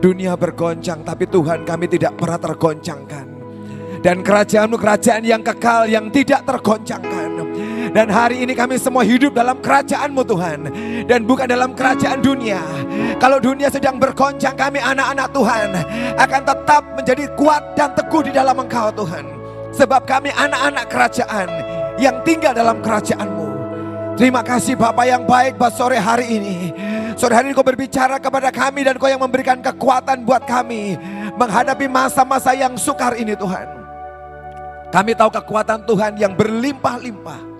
Dunia bergoncang, tapi Tuhan kami tidak pernah tergoncangkan. Dan kerajaan-Mu kerajaan yang kekal, yang tidak tergoncangkan. Dan hari ini kami semua hidup dalam kerajaan-Mu Tuhan, dan bukan dalam kerajaan dunia. Kalau dunia sedang bergoncang, kami anak-anak Tuhan akan tetap menjadi kuat dan teguh di dalam Engkau Tuhan. Sebab kami anak-anak kerajaan yang tinggal dalam kerajaan-Mu. Terima kasih Bapa yang baik buat sore hari ini. Sore hari ini Kau berbicara kepada kami, dan Kau yang memberikan kekuatan buat kami menghadapi masa-masa yang sukar ini Tuhan. Kami tahu kekuatan Tuhan yang berlimpah-limpah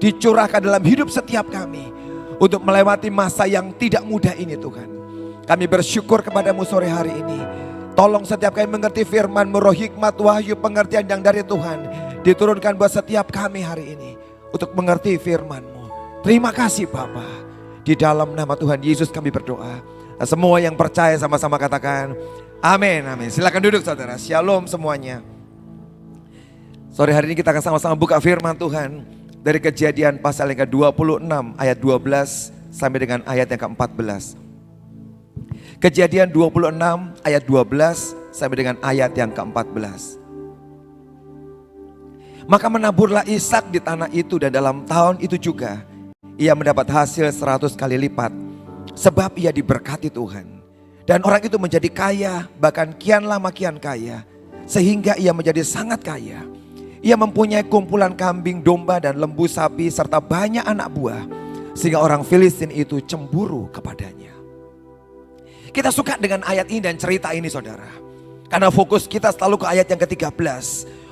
dicurahkan dalam hidup setiap kami untuk melewati masa yang tidak mudah ini Tuhan. Kami bersyukur kepada-Mu sore hari ini. Tolong setiap kami mengerti firman-Mu, roh hikmat, wahyu, pengertian yang dari Tuhan diturunkan buat setiap kami hari ini untuk mengerti firman-Mu. Terima kasih Bapa. Di dalam nama Tuhan Yesus kami berdoa. Nah, semua yang percaya sama-sama katakan amin, amin. Silakan duduk saudara. Shalom semuanya. Sore hari ini kita akan sama-sama buka firman Tuhan dari Kejadian pasal yang ke-26 ayat 12 sampai dengan ayat yang ke-14. Kejadian 26 ayat 12 sampai dengan ayat yang ke-14. Maka menaburlah Ishak di tanah itu, dan dalam tahun itu juga ia mendapat hasil 100 kali lipat, sebab ia diberkati Tuhan. Dan orang itu menjadi kaya, bahkan kian lama kian kaya, sehingga ia menjadi sangat kaya. Ia mempunyai kumpulan kambing, domba, dan lembu sapi, serta banyak anak buah, sehingga orang Filistin itu cemburu kepadanya. Kita suka dengan ayat ini dan cerita ini saudara, karena fokus kita selalu ke ayat yang ke-13.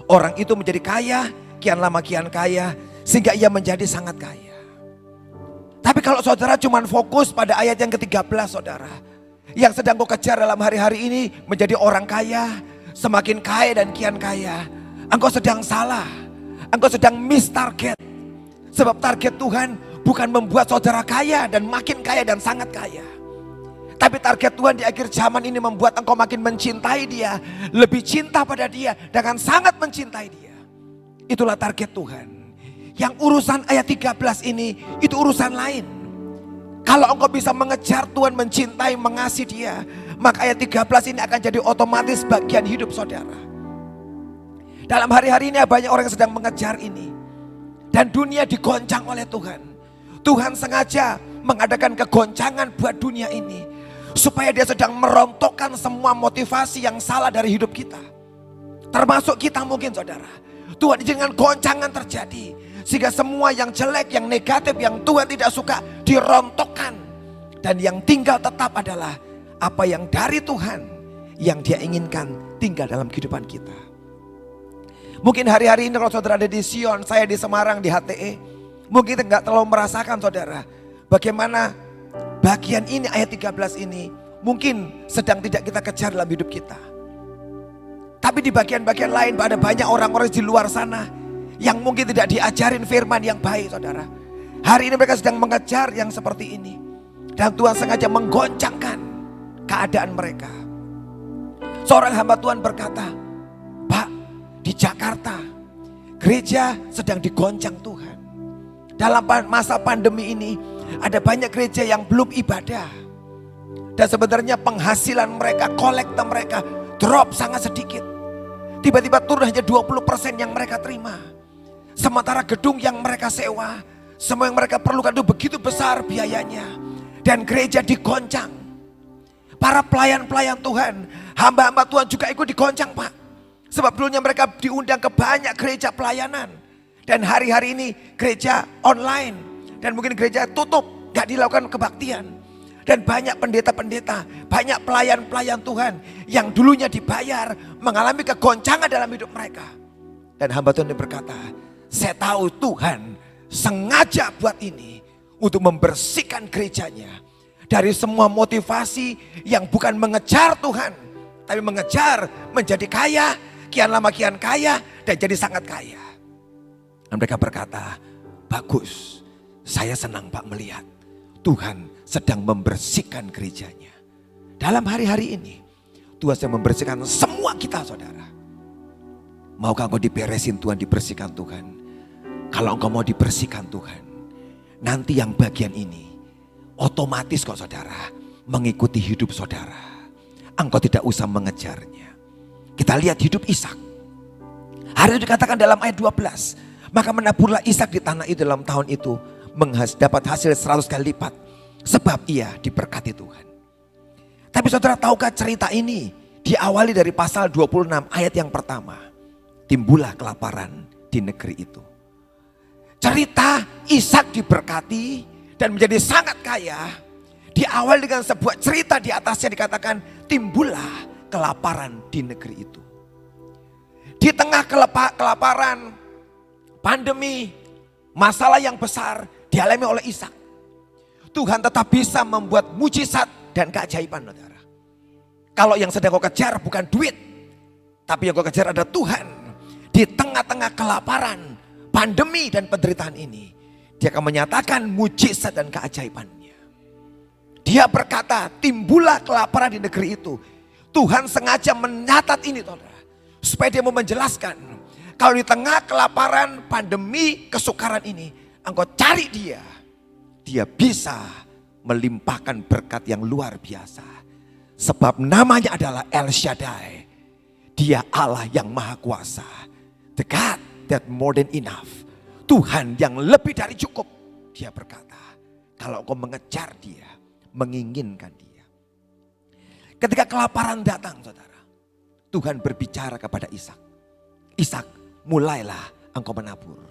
Orang itu menjadi kaya, kian lama kian kaya, sehingga ia menjadi sangat kaya. Tapi kalau saudara cuma fokus pada ayat yang ke-13 saudara, yang sedang kau kejar dalam hari-hari ini menjadi orang kaya, semakin kaya dan kian kaya, engkau sedang salah. Engkau sedang miss target. Sebab target Tuhan bukan membuat saudara kaya dan makin kaya dan sangat kaya. Tapi target Tuhan di akhir zaman ini membuat engkau makin mencintai Dia, lebih cinta pada Dia, dengan sangat mencintai Dia. Itulah target Tuhan. Yang urusan ayat 13 ini itu urusan lain. Kalau engkau bisa mengejar Tuhan, mencintai, mengasihi Dia, maka ayat 13 ini akan jadi otomatis bagian hidup saudara. Dalam hari-hari ini banyak orang yang sedang mengejar ini. Dan dunia digoncang oleh Tuhan. Tuhan sengaja mengadakan kegoncangan buat dunia ini, supaya Dia sedang merontokkan semua motivasi yang salah dari hidup kita. Termasuk kita mungkin saudara. Tuhan izinkan goncangan terjadi, sehingga semua yang jelek, yang negatif, yang Tuhan tidak suka dirontokkan. Dan yang tinggal tetap adalah apa yang dari Tuhan, yang Dia inginkan tinggal dalam kehidupan kita. Mungkin hari-hari ini kalau saudara ada di Sion, saya di Semarang di HTE, mungkin kita nggak terlalu merasakan saudara bagaimana bagian ini ayat 13 ini mungkin sedang tidak kita kejar dalam hidup kita. Tapi di bagian-bagian lain ada banyak orang-orang di luar sana yang mungkin tidak diajarin firman yang baik saudara. Hari ini mereka sedang mengejar yang seperti ini, dan Tuhan sengaja menggoncangkan keadaan mereka. Seorang hamba Tuhan berkata, di Jakarta, gereja sedang digoncang Tuhan. Dalam masa pandemi ini, ada banyak gereja yang belum ibadah. Dan sebenarnya penghasilan mereka, kolekta mereka drop sangat sedikit. Tiba-tiba turun hanya 20% yang mereka terima. Sementara gedung yang mereka sewa, semua yang mereka perlukan itu begitu besar biayanya. Dan gereja digoncang. Para pelayan-pelayan Tuhan, hamba-hamba Tuhan juga ikut digoncang Pak. Sebab dulunya mereka diundang ke banyak gereja pelayanan. Dan hari-hari ini gereja online. Dan mungkin gereja tutup, gak dilakukan kebaktian. Dan banyak pendeta-pendeta, banyak pelayan-pelayan Tuhan yang dulunya dibayar, mengalami kegoncangan dalam hidup mereka. Dan hamba Tuhan berkata, saya tahu Tuhan sengaja buat ini untuk membersihkan gerejanya dari semua motivasi yang bukan mengejar Tuhan, tapi mengejar menjadi kaya, kian lama kian kaya, dan jadi sangat kaya. Dan mereka berkata, bagus, saya senang Pak melihat Tuhan sedang membersihkan gerejanya. Dalam hari-hari ini Tuhan sedang membersihkan semua kita saudara. Maukah engkau diberesin Tuhan, dibersihkan Tuhan? Kalau engkau mau dibersihkan Tuhan, nanti yang bagian ini otomatis kok saudara mengikuti hidup saudara. engkau tidak usah mengejarnya. Kita lihat hidup Ishak. Hari itu dikatakan dalam ayat 12. Maka menaburlah Ishak di tanah itu dalam tahun itu. Dapat hasil 100 kali lipat. Sebab ia diberkati Tuhan. Tapi saudara tahukah cerita ini diawali dari pasal 26 ayat yang pertama. Timbullah kelaparan di negeri itu. Cerita Ishak diberkati dan menjadi sangat kaya. Diawali dengan sebuah cerita di atasnya dikatakan timbullah kelaparan di negeri itu. Di tengah kelaparan, pandemi, masalah yang besar dialami oleh Ishak. Tuhan tetap bisa membuat mujizat dan keajaiban, saudara. Kalau yang sedang kau kejar bukan duit, tapi yang kau kejar ada Tuhan. Di tengah-tengah kelaparan, pandemi dan penderitaan ini, dia akan menyatakan mujizat dan keajaibannya. Dia berkata, timbullah kelaparan di negeri itu. Tuhan sengaja menyatat ini, saudara, supaya dia mau menjelaskan, kalau di tengah kelaparan, pandemi, kesukaran ini, engkau cari dia. Dia bisa melimpahkan berkat yang luar biasa. Sebab namanya adalah El Shaddai. Dia Allah yang maha kuasa. The God that more than enough. Tuhan yang lebih dari cukup. Dia berkata, kalau engkau mengejar dia, menginginkan dia. Ketika kelaparan datang, saudara, Tuhan berbicara kepada Ishak. Ishak, mulailah engkau menabur.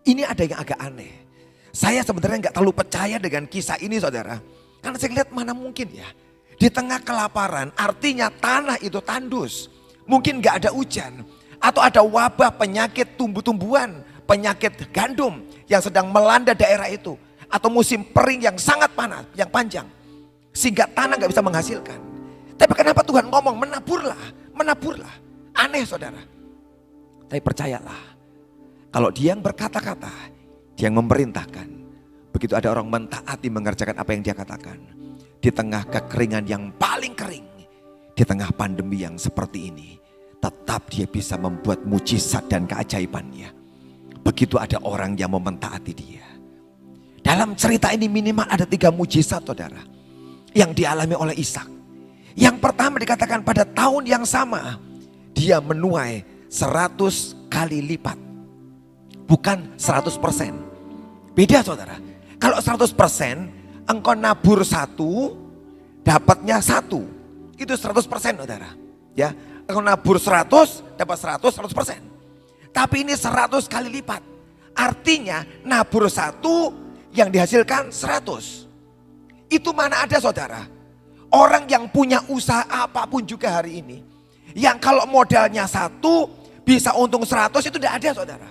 Ini ada yang agak aneh. Saya sebenarnya nggak terlalu percaya dengan kisah ini, saudara. Karena saya lihat mana mungkin ya. Di tengah kelaparan artinya tanah itu tandus. Mungkin nggak ada hujan. Atau ada wabah penyakit tumbuh-tumbuhan. Penyakit gandum yang sedang melanda daerah itu. Atau musim kering yang sangat panas, yang panjang. Sehingga tanah nggak bisa menghasilkan. Tapi kenapa Tuhan ngomong menaburlah, menaburlah. Aneh, saudara. Tapi percayalah. Kalau dia yang berkata-kata, dia yang memerintahkan. Begitu ada orang mentaati mengerjakan apa yang dia katakan. Di tengah kekeringan yang paling kering. Di tengah pandemi yang seperti ini. Tetap dia bisa membuat mujizat dan keajaibannya. Begitu ada orang yang mau mentaati dia. Dalam cerita ini minimal ada 3 mujizat, saudara. Yang dialami oleh Ishak. Yang pertama dikatakan pada tahun yang sama. Dia menuai 100 kali lipat. Bukan 100%. Beda, saudara. Kalau 100% engkau nabur 1, dapatnya 1. Itu 100%, saudara. Ya, engkau nabur 100, dapat 100%. Tapi ini 100 kali lipat. Artinya nabur 1 yang dihasilkan 100. Itu mana ada, saudara. Orang yang punya usaha apapun juga hari ini. Yang kalau modalnya 1 bisa untung 100 itu tidak ada, saudara.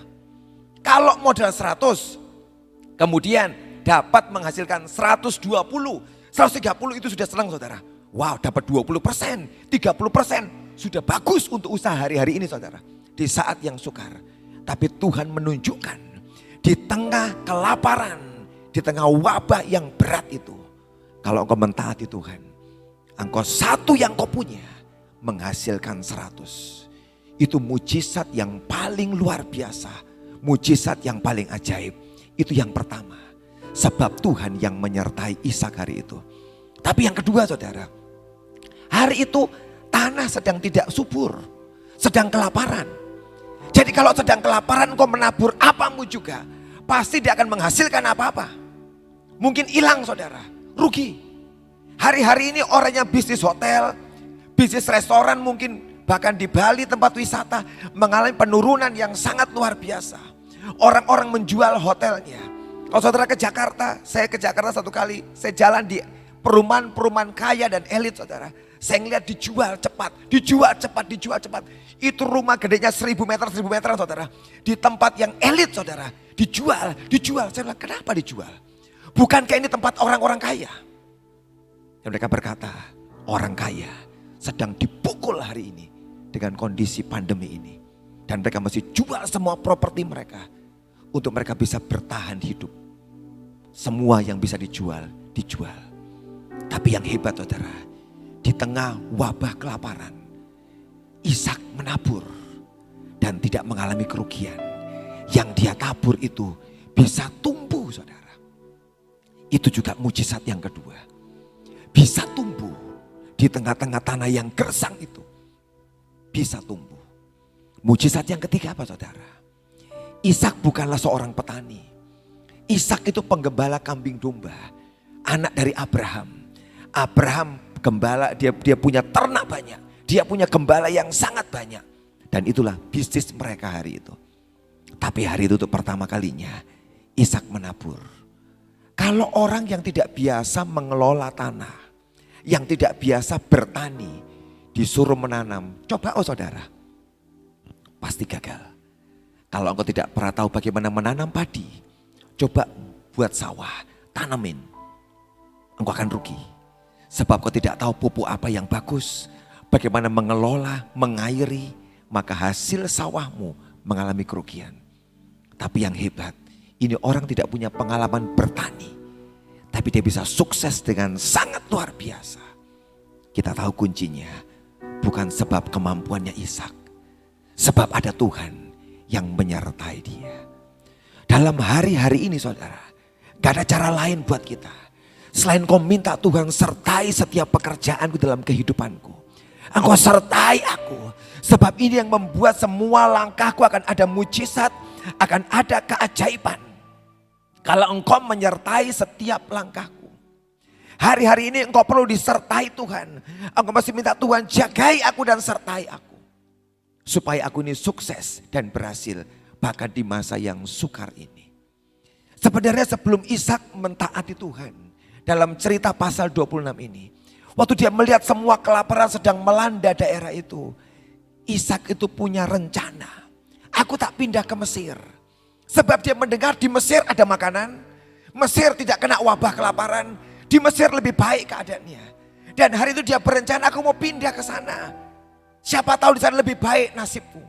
Kalau modal 100 kemudian dapat menghasilkan 120, 130 itu sudah senang, saudara. Wow, dapat 20%, 30% sudah bagus untuk usaha hari-hari ini, saudara. Di saat yang sukar. Tapi Tuhan menunjukkan di tengah kelaparan, di tengah wabah yang berat itu. Kalau engkau mentaati Tuhan, engkau 1 yang kau punya menghasilkan 100. Itu mujizat yang paling luar biasa. Mujizat yang paling ajaib. Itu yang pertama. Sebab Tuhan yang menyertai Ishak hari itu. Tapi yang kedua, saudara. Hari itu tanah sedang tidak subur. Sedang kelaparan. Jadi kalau sedang kelaparan kau menabur apamu juga. Pasti dia akan menghasilkan apa-apa. Mungkin hilang, saudara. Rugi. Hari-hari ini orang yang bisnis hotel, bisnis restoran mungkin bahkan di Bali tempat wisata mengalami penurunan yang sangat luar biasa. Orang-orang menjual hotelnya. Kalau saudara ke Jakarta, saya ke Jakarta 1 kali, saya jalan di perumahan-perumahan kaya dan elit, saudara. Saya ngeliat dijual cepat, dijual cepat, dijual cepat. Itu rumah gedenya 1000 meter, 1000 meter, saudara. Di tempat yang elit, saudara. Dijual, dijual. Saya bilang, kenapa dijual? Bukankah ini tempat orang-orang kaya? Dan mereka berkata, orang kaya sedang dipukul hari ini dengan kondisi pandemi ini. Dan mereka mesti jual semua properti mereka untuk mereka bisa bertahan hidup. Semua yang bisa dijual, dijual. Tapi yang hebat, saudara, di tengah wabah kelaparan, Ishak menabur dan tidak mengalami kerugian. Yang dia tabur itu bisa tumbuh, saudara. Itu juga mujizat yang kedua. Bisa tumbuh di tengah-tengah tanah yang gersang itu bisa tumbuh. Mujizat yang ketiga apa saudara? Ishak bukanlah seorang petani. Ishak itu penggembala kambing domba, anak dari Abraham. Abraham gembala, dia punya ternak banyak, dia punya gembala yang sangat banyak. Dan itulah bisnis mereka hari itu. Tapi hari itu untuk pertama kalinya Ishak menabur. Kalau orang yang tidak biasa mengelola tanah, yang tidak biasa bertani, disuruh menanam, coba saudara, pasti gagal. Kalau engkau tidak pernah tahu bagaimana menanam padi, coba buat sawah, tanamin, engkau akan rugi. Sebab kau tidak tahu pupuk apa yang bagus, bagaimana mengelola, mengairi, maka hasil sawahmu mengalami kerugian. Tapi yang hebat, ini orang tidak punya pengalaman bertani, tapi dia bisa sukses dengan sangat luar biasa. Kita tahu kuncinya bukan sebab kemampuannya Ishak, sebab ada Tuhan yang menyertai dia. Dalam hari-hari ini saudara, gak ada cara lain buat kita selain kau minta Tuhan sertai setiap pekerjaanku dalam kehidupanku. Engkau sertai aku, sebab ini yang membuat semua langkahku akan ada mujizat, akan ada keajaiban. Kalau engkau menyertai setiap langkahku. Hari-hari ini engkau perlu disertai Tuhan. Engkau masih minta Tuhan jagai aku dan sertai aku, supaya aku ini sukses dan berhasil bahkan di masa yang sukar ini. Sebenarnya sebelum Ishak mentaati Tuhan, dalam cerita pasal 26 ini, waktu dia melihat semua kelaparan sedang melanda daerah itu, Ishak itu punya rencana. Aku tak pindah ke Mesir. Sebab dia mendengar di Mesir ada makanan. Mesir tidak kena wabah kelaparan. Di Mesir lebih baik keadaannya. Dan hari itu dia berencana, aku mau pindah ke sana. Siapa tahu di sana lebih baik nasibku.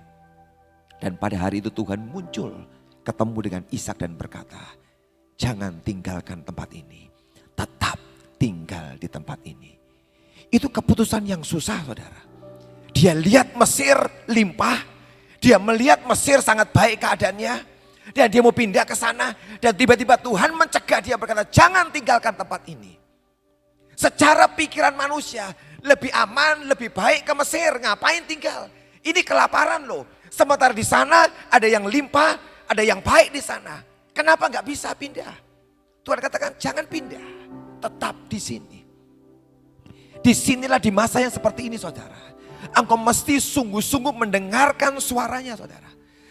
Dan pada hari itu Tuhan muncul, ketemu dengan Ishak dan berkata, jangan tinggalkan tempat ini. Tetap tinggal di tempat ini. Itu keputusan yang susah saudara. Dia lihat Mesir limpah. Dia melihat Mesir sangat baik keadaannya. Dan dia mau pindah ke sana. Dan tiba-tiba Tuhan mencegah dia, berkata, jangan tinggalkan tempat ini. Secara pikiran manusia, lebih aman, lebih baik ke Mesir. Ngapain tinggal? Ini kelaparan loh. Sementara di sana ada yang limpah, ada yang baik di sana. Kenapa nggak bisa pindah? Tuhan katakan jangan pindah, tetap di sini. Disinilah di masa yang seperti ini saudara, engkau mesti sungguh-sungguh mendengarkan suaranya saudara.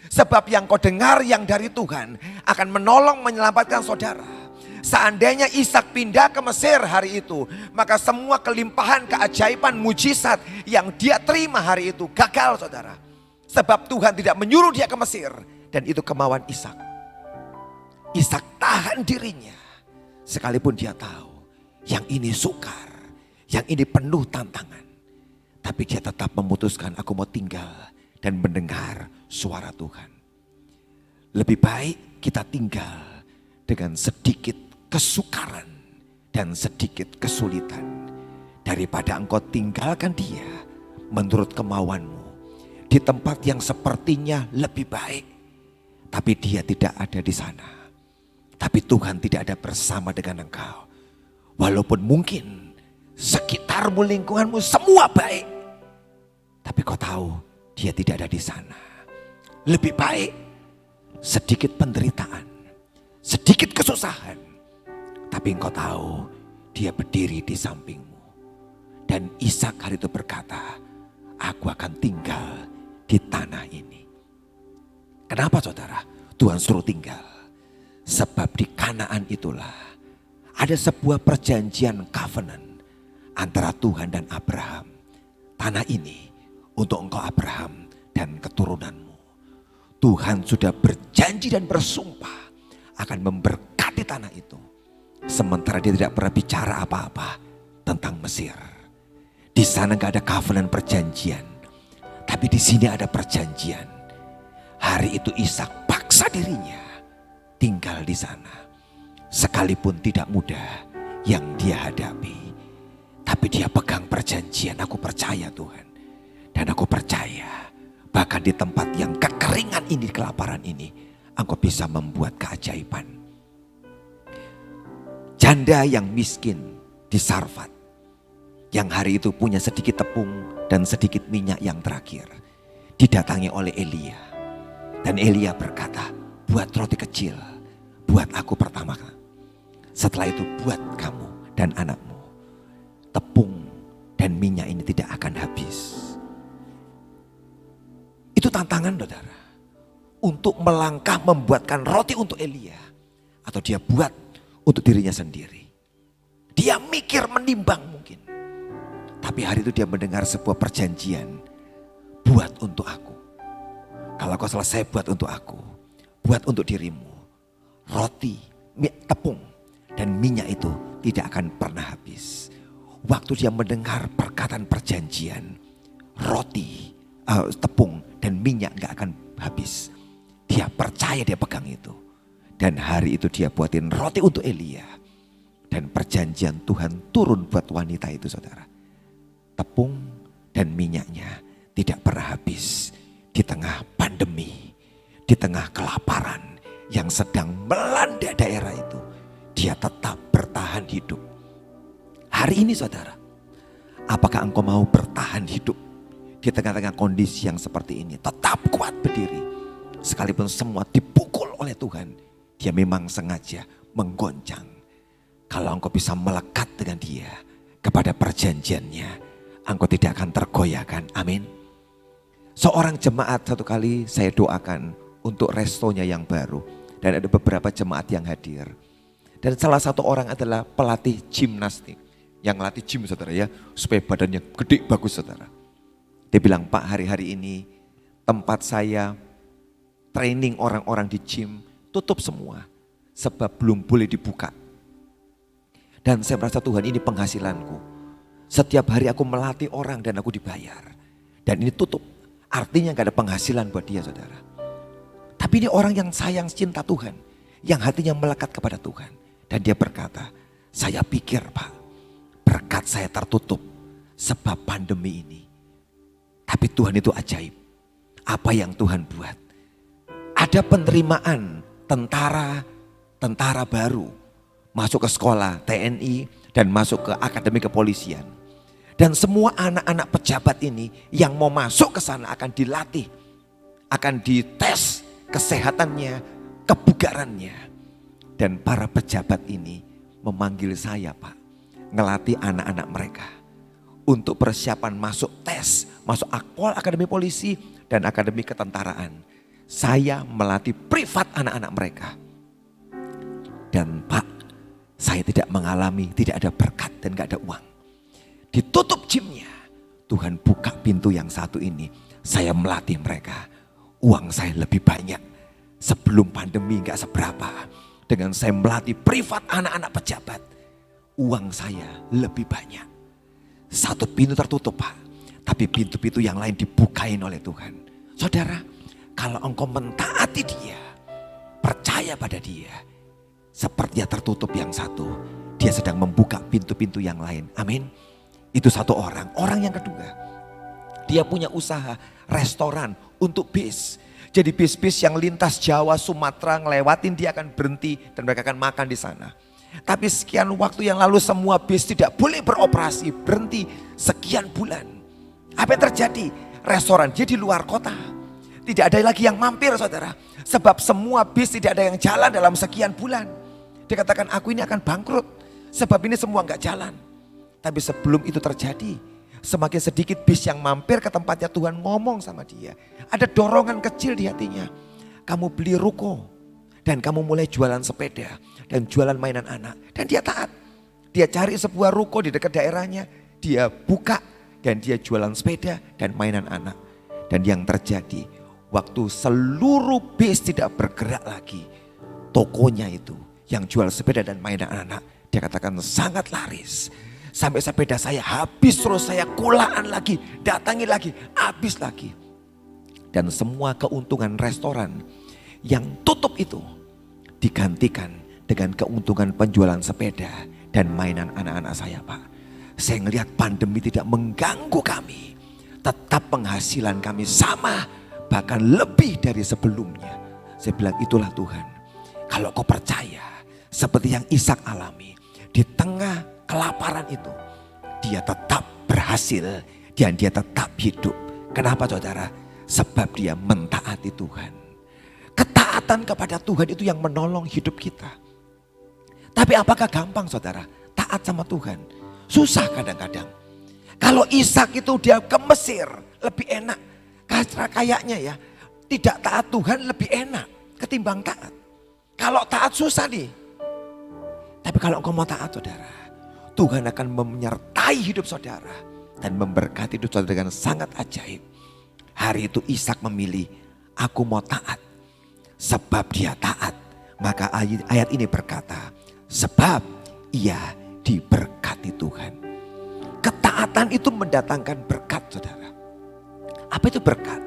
Sebab yang kau dengar yang dari Tuhan akan menolong menyelamatkan saudara. Seandainya Ishak pindah ke Mesir hari itu, maka semua kelimpahan, keajaiban, mujizat yang dia terima hari itu gagal saudara. Sebab Tuhan tidak menyuruh dia ke Mesir. Dan itu kemauan Ishak. Ishak tahan dirinya. Sekalipun dia tahu yang ini sukar, yang ini penuh tantangan. Tapi dia tetap memutuskan, aku mau tinggal dan mendengar suara Tuhan. Lebih baik kita tinggal dengan sedikit kesukaran dan sedikit kesulitan, daripada engkau tinggalkan dia menurut kemauanmu di tempat yang sepertinya lebih baik, tapi dia tidak ada di sana. Tapi Tuhan tidak ada bersama dengan engkau. Walaupun mungkin sekitarmu, lingkunganmu semua baik, tapi kau tahu dia tidak ada di sana. Lebih baik sedikit penderitaan, sedikit kesusahan, tapi engkau tahu dia berdiri di sampingmu. Dan Ishak hari itu berkata, aku akan tinggal di tanah ini. Kenapa saudara Tuhan suruh tinggal? Sebab di Kanaan itulah ada sebuah perjanjian covenant antara Tuhan dan Abraham. Tanah ini untuk engkau Abraham dan keturunanmu. Tuhan sudah berjanji dan bersumpah akan memberkati tanah itu. Sementara dia tidak pernah bicara apa-apa tentang Mesir. Di sana gak ada covenant perjanjian. Tapi di sini ada perjanjian. Hari itu Ishak paksa dirinya tinggal di sana. Sekalipun tidak mudah yang dia hadapi. Tapi dia pegang perjanjian. Aku percaya Tuhan. Dan aku percaya bahkan di tempat yang kekeringan ini, kelaparan ini, Engkau bisa membuat keajaiban. Janda yang miskin di Sarfat. yang hari itu punya sedikit tepung dan sedikit minyak yang terakhir, didatangi oleh Elia. Dan Elia berkata, buat roti kecil, buat aku pertama. Setelah itu buat kamu dan anakmu. Tepung dan minyak ini tidak akan habis. Itu tantangan saudara. Untuk melangkah membuatkan roti untuk Elia. Atau dia buat untuk dirinya sendiri. Dia mikir menimbang mungkin. Tapi hari itu dia mendengar sebuah perjanjian. Buat untuk aku. Kalau kau selesai buat untuk aku. Buat untuk dirimu. Roti, tepung dan minyak itu tidak akan pernah habis. Waktu dia mendengar perkataan perjanjian. Roti, tepung dan minyak gak akan habis. Dia percaya, dia pegang itu. Dan hari itu dia buatin roti untuk Elia. Dan perjanjian Tuhan turun buat wanita itu saudara. Tepung dan minyaknya tidak pernah habis. Di tengah pandemi, di tengah kelaparan yang sedang melanda daerah itu. Dia tetap bertahan hidup. Hari ini saudara, apakah engkau mau bertahan hidup di tengah-tengah kondisi yang seperti ini? Tetap kuat berdiri. Sekalipun semua dipukul oleh Tuhan, dia memang sengaja menggoncang. Kalau engkau bisa melekat dengan dia kepada perjanjiannya, engkau tidak akan tergoyahkan. Amin. Seorang jemaat satu kali saya doakan untuk restonya yang baru. Dan ada beberapa jemaat yang hadir. Dan salah satu orang adalah pelatih gimnastik. Yang latih gym saudara ya, supaya badannya gede bagus saudara. Dia bilang, Pak, hari-hari ini tempat saya training orang-orang di gym tutup semua. Sebab belum boleh dibuka. Dan saya merasa Tuhan, ini penghasilanku. Setiap hari aku melatih orang dan aku dibayar. Dan ini tutup. Artinya gak ada penghasilan buat dia saudara. Tapi ini orang yang sayang cinta Tuhan. Yang hatinya melekat kepada Tuhan. Dan dia berkata, saya pikir Pak, berkat saya tertutup sebab pandemi ini. Tapi Tuhan itu ajaib. Apa yang Tuhan buat. Ada penerimaan tentara baru. Masuk ke sekolah TNI dan masuk ke akademi kepolisian. Dan semua anak-anak pejabat ini yang mau masuk ke sana akan dilatih. Akan dites kesehatannya, kebugarannya. Dan para pejabat ini memanggil saya Pak. Ngelatih anak-anak mereka. Untuk persiapan masuk tes, masuk akademi polisi dan akademi ketentaraan. Saya melatih privat anak-anak mereka. Dan Pak, saya tidak mengalami, tidak ada berkat dan gak ada uang. Ditutup gymnya, Tuhan buka pintu yang satu ini. Saya melatih mereka, uang saya lebih banyak. Sebelum pandemi gak seberapa. Dengan saya melatih privat anak-anak pejabat, uang saya lebih banyak. Satu pintu tertutup Pak, tapi pintu-pintu yang lain dibukain oleh Tuhan. Saudara, kalau engkau mentaati dia, percaya pada dia, sepertinya tertutup yang satu, dia sedang membuka pintu-pintu yang lain. Amin. Itu satu orang. Orang yang kedua, dia punya usaha restoran untuk bis. Jadi bis-bis yang lintas Jawa, Sumatera ngelewatin dia akan berhenti dan mereka akan makan di sana. Tapi sekian waktu yang lalu semua bis tidak boleh beroperasi, berhenti sekian bulan. Apa yang terjadi? Restoran dia di luar kota. Tidak ada lagi yang mampir saudara. Sebab semua bis tidak ada yang jalan dalam sekian bulan. Dia katakan aku ini akan bangkrut. Sebab ini semua gak jalan. Tapi sebelum itu terjadi, semakin sedikit bis yang mampir ke tempatnya Tuhan ngomong sama dia. Ada dorongan kecil di hatinya. Kamu beli ruko dan kamu mulai jualan sepeda dan jualan mainan anak. Dan dia taat. Dia cari sebuah ruko di dekat daerahnya. Dia buka dan dia jualan sepeda dan mainan anak. Dan yang terjadi, waktu seluruh bis tidak bergerak lagi, tokonya itu yang jual sepeda dan mainan anak, dia katakan sangat laris. Sampai sepeda saya habis, terus saya kulaan lagi, datangi lagi, habis lagi. Dan semua keuntungan restoran yang tutup itu digantikan dengan keuntungan penjualan sepeda dan mainan anak-anak saya Pak. Saya ngelihat pandemi tidak mengganggu kami. Tetap penghasilan kami sama, bahkan lebih dari sebelumnya. Saya bilang itulah Tuhan. Kalau kau percaya, seperti yang Ishak alami, di tengah kelaparan itu, dia tetap berhasil dan dia tetap hidup. Kenapa saudara? Sebab dia mentaati Tuhan. Ketaatan kepada Tuhan itu yang menolong hidup kita. Tapi apakah gampang saudara? Taat sama Tuhan. Susah kadang-kadang. Kalau Ishak itu dia ke Mesir lebih enak. Karena kayaknya ya tidak taat Tuhan lebih enak ketimbang taat. Kalau taat susah nih. Tapi kalau engkau mau taat saudara, Tuhan akan menyertai hidup saudara dan memberkati hidup saudara dengan sangat ajaib. Hari itu Ishak memilih, aku mau taat. Sebab dia taat, maka ayat ini berkata, sebab ia diberkati Tuhan. Ketaatan itu mendatangkan berkat saudara. Apa itu berkat?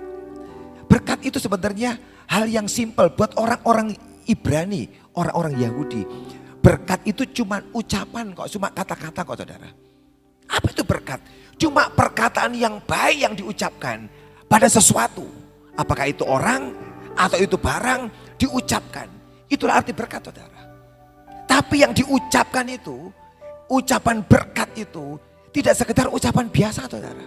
Berkat itu sebenarnya hal yang simpel buat orang-orang Ibrani, orang-orang Yahudi. Berkat itu cuma ucapan kok, cuma kata-kata kok saudara. Apa itu berkat? Cuma perkataan yang baik yang diucapkan pada sesuatu. Apakah itu orang atau itu barang diucapkan. Itulah arti berkat saudara. Tapi yang diucapkan itu, ucapan berkat itu tidak sekedar ucapan biasa saudara.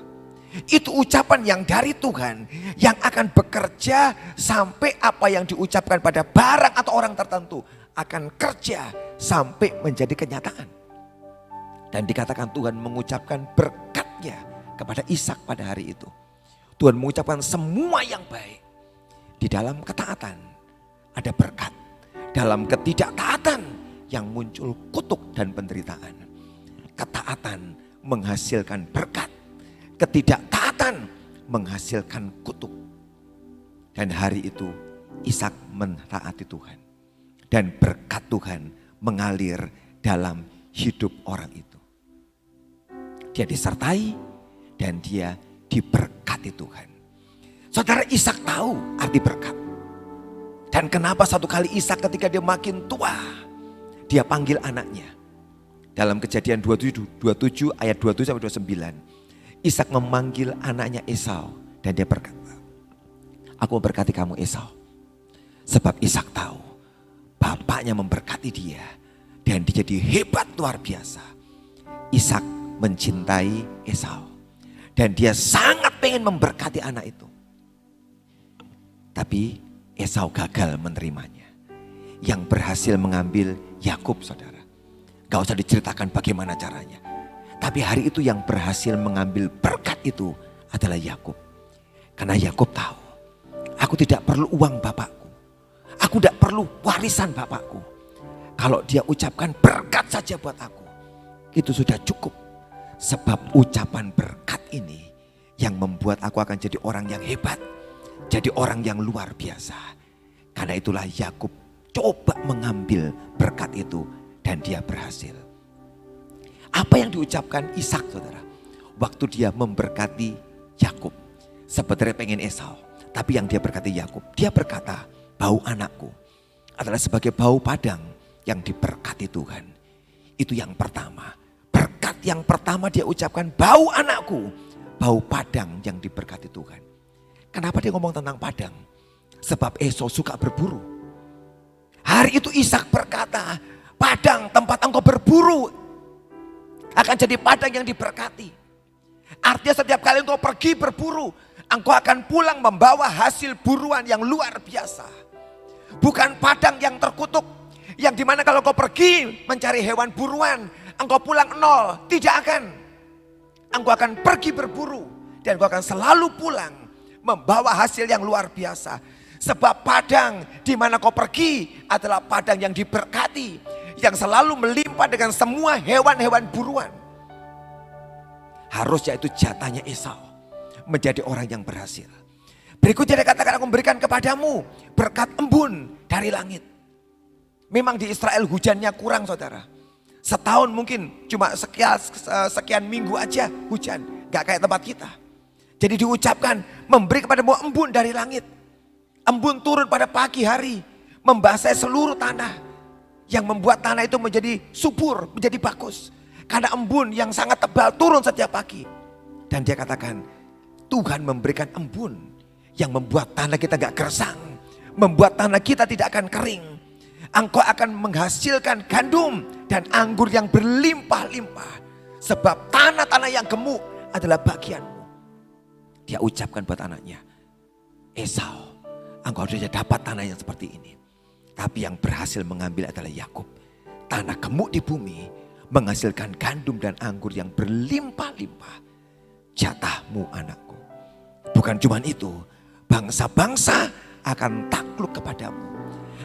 Itu ucapan yang dari Tuhan yang akan bekerja sampai apa yang diucapkan pada barang atau orang tertentu akan kerja sampai menjadi kenyataan. Dan dikatakan Tuhan mengucapkan berkatnya kepada Ishak pada hari itu. Tuhan mengucapkan semua yang baik. Di dalam ketaatan ada berkat. Dalam ketidaktaatan yang muncul kutuk dan penderitaan. Ketaatan menghasilkan berkat. Ketidaktaatan menghasilkan kutuk. Dan hari itu Ishak mentaati Tuhan. Dan berkat Tuhan mengalir dalam hidup orang itu. Dia disertai dan dia diberkati Tuhan. Saudara, Ishak tahu arti berkat. Dan kenapa satu kali Ishak ketika dia makin tua, dia panggil anaknya. Dalam Kejadian 27 ayat 27 sampai 29. Ishak memanggil anaknya Esau dan dia berkata, aku memberkati kamu Esau. Sebab Ishak tahu bapaknya memberkati dia dan dia jadi hebat luar biasa. Ishak mencintai Esau dan dia sangat pengen memberkati anak itu. Tapi Esau gagal menerimanya. Yang berhasil mengambil Yakub saudara. Gak usah diceritakan bagaimana caranya. Tapi hari itu yang berhasil mengambil berkat itu adalah Yakub. Karena Yakub tahu, aku tidak perlu uang bapakku. Aku tidak perlu warisan bapakku. Kalau dia ucapkan berkat saja buat aku, itu sudah cukup. Sebab ucapan berkat ini yang membuat aku akan jadi orang yang hebat. Jadi orang yang luar biasa. Karena itulah Yakub coba mengambil berkat itu dan dia berhasil. Apa yang diucapkan Ishak saudara? Waktu dia memberkati Yakub. Sebenarnya pengen Esau. Tapi yang dia berkati Yakub. Dia berkata, bau anakku adalah sebagai bau padang yang diberkati Tuhan. Itu yang pertama. Berkat yang pertama dia ucapkan, bau anakku, bau padang yang diberkati Tuhan. Kenapa dia ngomong tentang padang? Sebab Esau suka berburu. Hari itu Ishak berkata, padang tempat engkau berburu akan jadi padang yang diberkati. Artinya setiap kali engkau pergi berburu, engkau akan pulang membawa hasil buruan yang luar biasa. Bukan padang yang terkutuk, yang dimana kalau engkau pergi mencari hewan buruan, engkau pulang nol. Tidak akan. Engkau akan pergi berburu dan engkau akan selalu pulang membawa hasil yang luar biasa. Sebab padang dimana kau pergi adalah padang yang diberkati, yang selalu melimpah dengan semua hewan-hewan buruan. Harusnya itu jatahnya Esau menjadi orang yang berhasil. Berikutnya dia katakan, aku memberikan kepadamu berkat embun dari langit. Memang di Israel hujannya kurang saudara. Setahun mungkin cuma sekian minggu aja hujan. Gak kayak tempat kita. Jadi diucapkan memberi kepadamu embun dari langit. Embun turun pada pagi hari, membasahi seluruh tanah. Yang membuat tanah itu menjadi subur, menjadi bagus. Karena embun yang sangat tebal turun setiap pagi. Dan dia katakan, Tuhan memberikan embun yang membuat tanah kita gak gersang. Membuat tanah kita tidak akan kering. Engkau akan menghasilkan gandum dan anggur yang berlimpah-limpah. Sebab tanah-tanah yang gemuk adalah bagianmu. Dia ucapkan buat anaknya, Esau, engkau sudah dapat tanah yang seperti ini. Tapi yang berhasil mengambil adalah Yakub. Tanah gemuk di bumi menghasilkan gandum dan anggur yang berlimpah-limpah. Jatahmu anakku. Bukan cuma itu, bangsa-bangsa akan takluk kepadamu.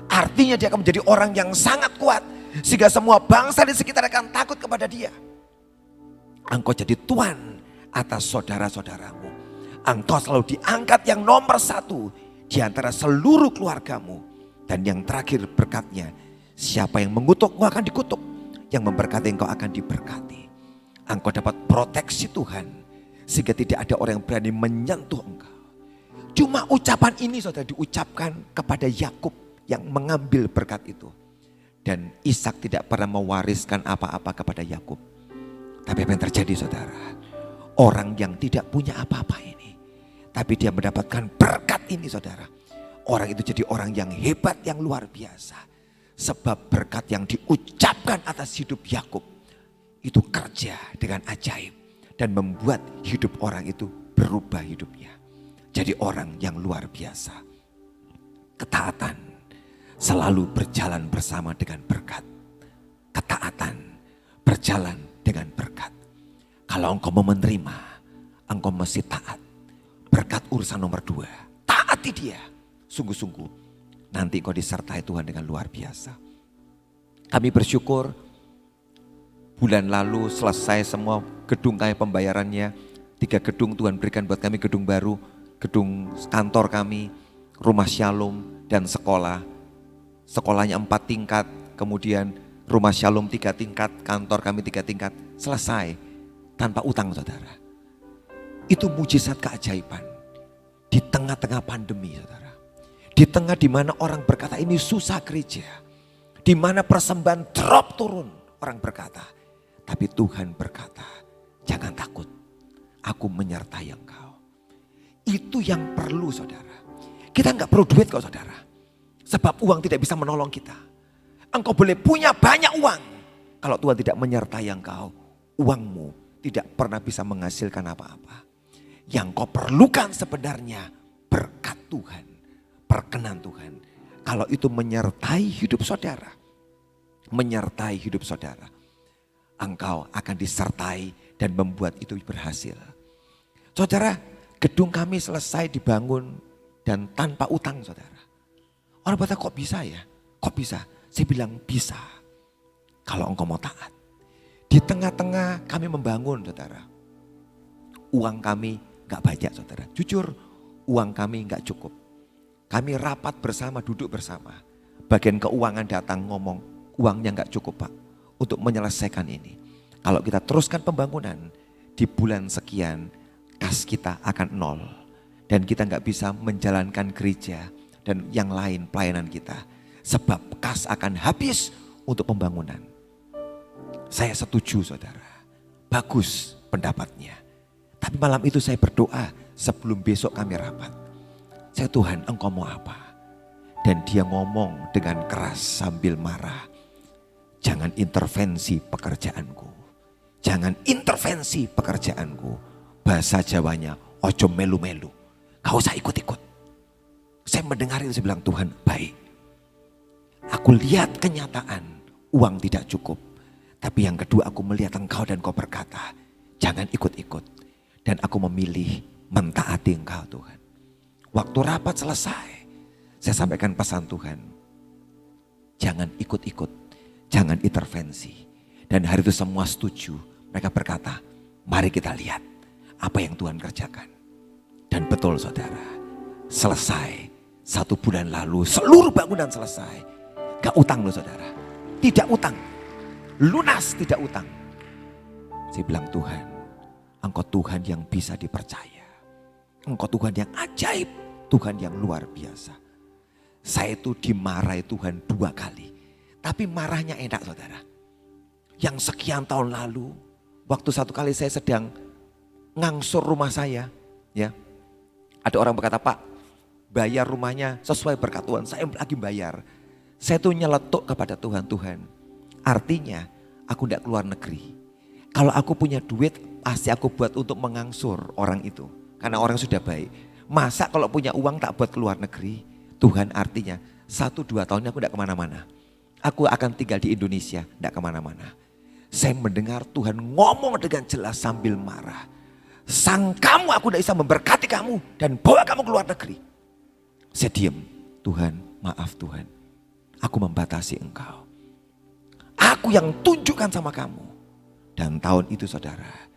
Artinya dia akan menjadi orang yang sangat kuat. Sehingga semua bangsa di sekitar akan takut kepada dia. Engkau jadi tuan atas saudara-saudaramu. Engkau selalu diangkat yang nomor satu di antara seluruh keluargamu. Dan yang terakhir berkatnya, siapa yang mengutukmu akan dikutuk. Yang memberkati engkau akan diberkati. Engkau dapat proteksi Tuhan. Sehingga tidak ada orang yang berani menyentuh engkau. Cuma ucapan ini saudara diucapkan kepada Yakub yang mengambil berkat itu. Dan Ishak tidak pernah mewariskan apa-apa kepada Yakub. Tapi apa yang terjadi saudara? Orang yang tidak punya apa-apa ini. Tapi dia mendapatkan berkat ini saudara. Orang itu jadi orang yang hebat, yang luar biasa. Sebab berkat yang diucapkan atas hidup Yakub itu kerja dengan ajaib. Dan membuat hidup orang itu berubah hidupnya. Jadi orang yang luar biasa. Ketaatan selalu berjalan bersama dengan berkat. Ketaatan berjalan dengan berkat. Kalau engkau mau menerima, engkau mesti taat. Berkat urusan nomor 2. Taati dia. Sungguh-sungguh. Nanti engkau disertai Tuhan dengan luar biasa. Kami bersyukur bulan lalu selesai semua gedung kaya pembayarannya. 3 gedung Tuhan berikan buat kami, gedung baru, gedung kantor kami, rumah Shalom dan sekolah. Sekolahnya 4 tingkat, kemudian rumah Shalom 3 tingkat, kantor kami 3 tingkat. Selesai tanpa utang saudara. Itu mujizat keajaiban. Di tengah-tengah pandemi saudara. Di tengah dimana orang berkata ini susah gereja. Di mana persembahan drop turun, orang berkata. Tapi Tuhan berkata, jangan takut, aku menyertai engkau. Itu yang perlu saudara. Kita nggak perlu duit kok saudara. Sebab uang tidak bisa menolong kita. Engkau boleh punya banyak uang. Kalau Tuhan tidak menyertai engkau, uangmu tidak pernah bisa menghasilkan apa-apa. Yang kau perlukan sebenarnya berkat Tuhan. Perkenan Tuhan. Kalau itu menyertai hidup saudara. Menyertai hidup saudara. Engkau akan disertai dan membuat itu berhasil. Saudara, gedung kami selesai dibangun dan tanpa utang saudara. Orang berkata kok bisa ya? Kok bisa? Saya bilang bisa. Kalau engkau mau taat. Di tengah-tengah kami membangun saudara. Uang kami gak banyak saudara. Jujur uang kami gak cukup. Kami rapat bersama, duduk bersama. Bagian keuangan datang ngomong uangnya gak cukup Pak. Untuk menyelesaikan ini. Kalau kita teruskan pembangunan di bulan sekian kas kita akan 0. Dan kita gak bisa menjalankan gereja dan yang lain pelayanan kita. Sebab kas akan habis untuk pembangunan. Saya setuju saudara. Bagus pendapatnya. Tapi malam itu saya berdoa sebelum besok kami rapat. Saya Tuhan engkau mau apa? Dan dia ngomong dengan keras sambil marah. Jangan intervensi pekerjaanku. Jangan intervensi pekerjaanku. Bahasa Jawanya, ojo melu-melu. Gak usah ikut-ikut. Saya mendengar itu, saya bilang Tuhan baik. Aku lihat kenyataan, uang tidak cukup. Tapi yang kedua aku melihat engkau dan kau berkata, jangan ikut-ikut. Dan aku memilih mentaati engkau Tuhan. Waktu rapat selesai, saya sampaikan pesan Tuhan. Jangan ikut-ikut. Jangan intervensi. Dan hari itu semua setuju. Mereka berkata, mari kita lihat apa yang Tuhan kerjakan. Dan betul saudara, selesai 1 bulan lalu seluruh bangunan selesai. Gak utang loh saudara. Tidak utang. Lunas tidak utang. Saya bilang Tuhan, engkau Tuhan yang bisa dipercaya. Engkau Tuhan yang ajaib. Tuhan yang luar biasa. Saya itu dimarahi Tuhan 2 kali. Tapi marahnya enak saudara. Yang sekian tahun lalu, waktu 1 kali saya sedang ngangsur rumah saya. Ya, ada orang berkata, Pak bayar rumahnya sesuai berkat Tuhan. Saya lagi bayar. Saya tuh nyeletuk kepada Tuhan. Tuhan, artinya aku tidak keluar negeri. Kalau aku punya duit, pasti aku buat untuk mengangsur orang itu. Karena orang sudah baik. Masa kalau punya uang tak buat ke luar negeri? Tuhan artinya 1-2 tahun aku tidak kemana-mana. Aku akan tinggal di Indonesia, tidak kemana-mana. Saya mendengar Tuhan ngomong dengan jelas sambil marah. Kamu aku tidak bisa memberkati kamu dan bawa kamu ke luar negeri. Saya diam. Tuhan, maaf Tuhan. Aku membatasi engkau. Aku yang tunjukkan sama kamu. Dan tahun itu saudara,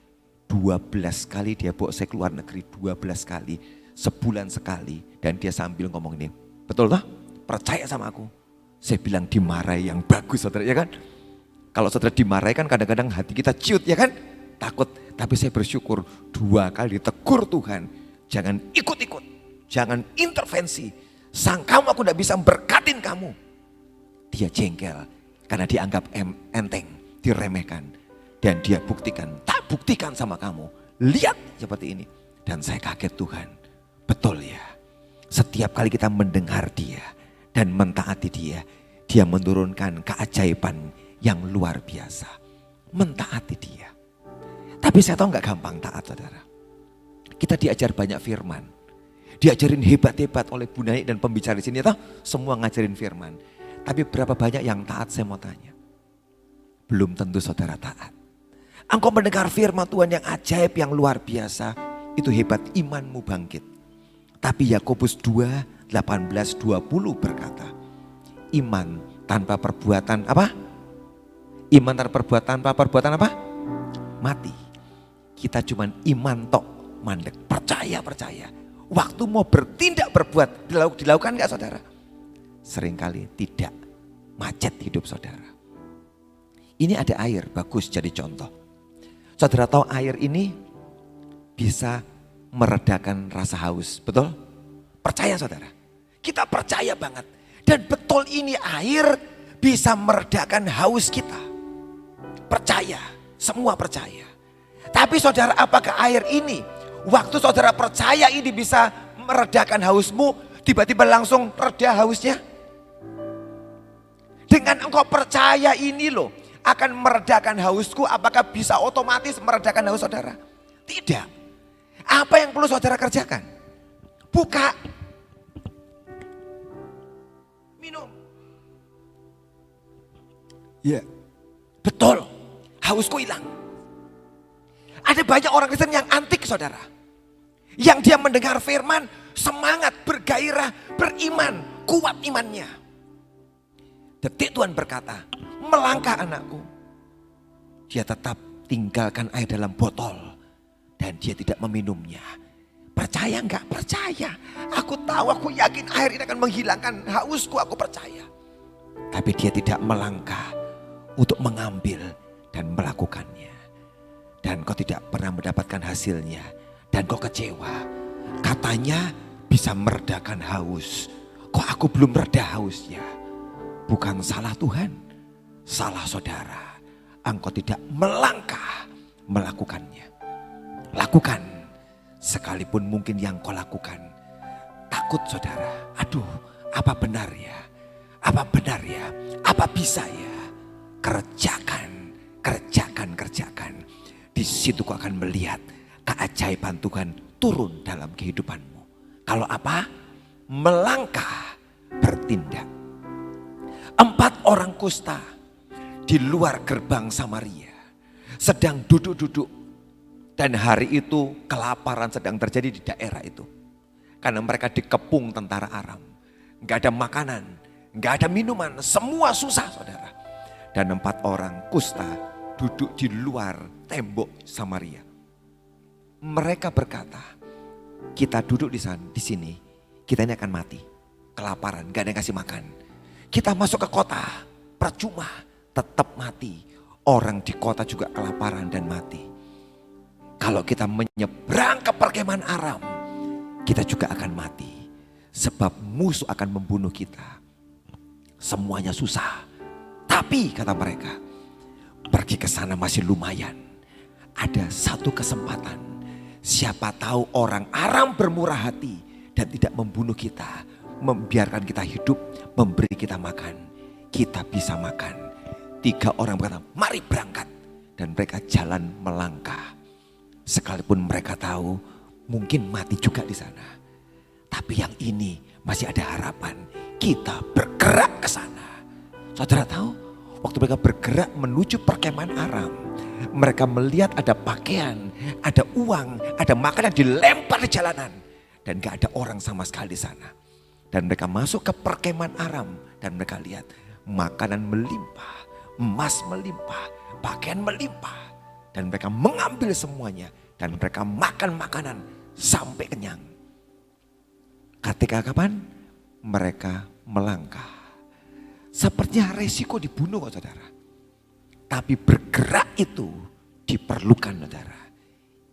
12 kali dia bawa saya ke luar negeri, 12 kali. Sebulan sekali. Dan dia sambil ngomong ini, betul toh? Percaya sama aku. Saya bilang dimarahi yang bagus saudara, ya kan? Kalau saudara dimarahi kan kadang-kadang hati kita ciut, ya kan? Takut. Tapi saya bersyukur 2 kali ditegur Tuhan. Jangan ikut-ikut. Jangan intervensi. Kamu aku tidak bisa berkatin kamu. Dia jengkel karena dianggap enteng, diremehkan. Dan dia buktikan, tak buktikan sama kamu. Lihat seperti ini. Dan saya kaget Tuhan. Betul ya. Setiap kali kita mendengar dia dan mentaati dia, dia menurunkan keajaiban yang luar biasa. Mentaati dia. Tapi saya tahu gak gampang taat saudara. Kita diajar banyak firman. Diajarin hebat-hebat oleh Bu Naik dan pembicara di sini. Toh, semua ngajarin firman. Tapi berapa banyak yang taat saya mau tanya. Belum tentu saudara taat. Engkau mendengar firman Tuhan yang ajaib, yang luar biasa. Itu hebat, imanmu bangkit. Tapi Yakobus 2, 18, 20 berkata. Iman tanpa perbuatan apa? Iman tanpa perbuatan apa? Mati. Kita cuman iman tok mandek. Percaya. Waktu mau bertindak berbuat dilakukan gak saudara? Seringkali tidak. Macet hidup saudara. Ini ada air, bagus jadi contoh. Saudara tahu air ini bisa meredakan rasa haus, betul? Percaya saudara? Kita percaya banget. Dan betul ini air bisa meredakan haus kita. Percaya, semua percaya. Tapi saudara, apakah air ini, waktu saudara percaya ini bisa meredakan hausmu, tiba-tiba langsung reda hausnya? Dengan engkau percaya ini loh, akan meredakan hausku, apakah bisa otomatis meredakan haus saudara? Tidak. Apa yang perlu saudara kerjakan? Buka. Minum. Ya, betul. Hausku hilang. Ada banyak orang Kristen yang antik saudara. Yang dia mendengar firman, semangat, bergairah, beriman, kuat imannya. Detik Tuhan berkata, melangkah anakku. Dia tetap tinggalkan air dalam botol. Dan dia tidak meminumnya. Percaya enggak? Percaya. Aku tahu, aku yakin air ini akan menghilangkan hausku, aku percaya. Tapi dia tidak melangkah untuk mengambil dan melakukannya. Dan kau tidak pernah mendapatkan hasilnya. Dan kau kecewa. Katanya bisa meredakan haus. Kok aku belum reda hausnya? Bukan salah Tuhan. Salah saudara. Engkau tidak melangkah melakukannya. Lakukan. Sekalipun mungkin yang kau lakukan. Takut saudara. Aduh, apa benar ya? Apa benar ya? Apa bisa ya? Kerjakan. Di situ kau akan melihat keajaiban Tuhan turun dalam kehidupanmu. Kalau apa? Melangkah, bertindak. 4 orang kusta di luar gerbang Samaria sedang duduk-duduk. Dan hari itu kelaparan sedang terjadi di daerah itu. Karena mereka dikepung tentara Aram. Gak ada makanan, gak ada minuman, semua susah saudara. Dan 4 orang kusta duduk di luar tembok Samaria. Mereka berkata, kita duduk di sini, kita ini akan mati. Kelaparan, gak ada yang kasih makan. Kita masuk ke kota, percuma, tetap mati. Orang di kota juga kelaparan dan mati. Kalau kita menyeberang ke perkemahan Aram, kita juga akan mati. Sebab musuh akan membunuh kita. Semuanya susah. Tapi kata mereka, pergi ke sana masih lumayan. Ada satu kesempatan. Siapa tahu orang Aram bermurah hati dan tidak membunuh kita. Membiarkan kita hidup, memberi kita makan. Kita bisa makan. 3 orang berkata, mari berangkat. dan mereka jalan melangkah. Sekalipun mereka tahu mungkin mati juga di sana. Tapi yang ini masih ada harapan. Kita bergerak ke sana. Saudara tahu, waktu mereka bergerak menuju perkemahan Aram, mereka melihat ada pakaian, ada uang, ada makanan dilempar di jalanan. Dan gak ada orang sama sekali di sana. Dan mereka masuk ke perkemahan Aram dan mereka lihat makanan melimpah, emas melimpah, pakaian melimpah. Dan mereka mengambil semuanya dan mereka makan makanan sampai kenyang. Ketika kapan? Mereka melangkah. Sepertinya resiko dibunuh kok saudara. Tapi bergerak itu diperlukan saudara.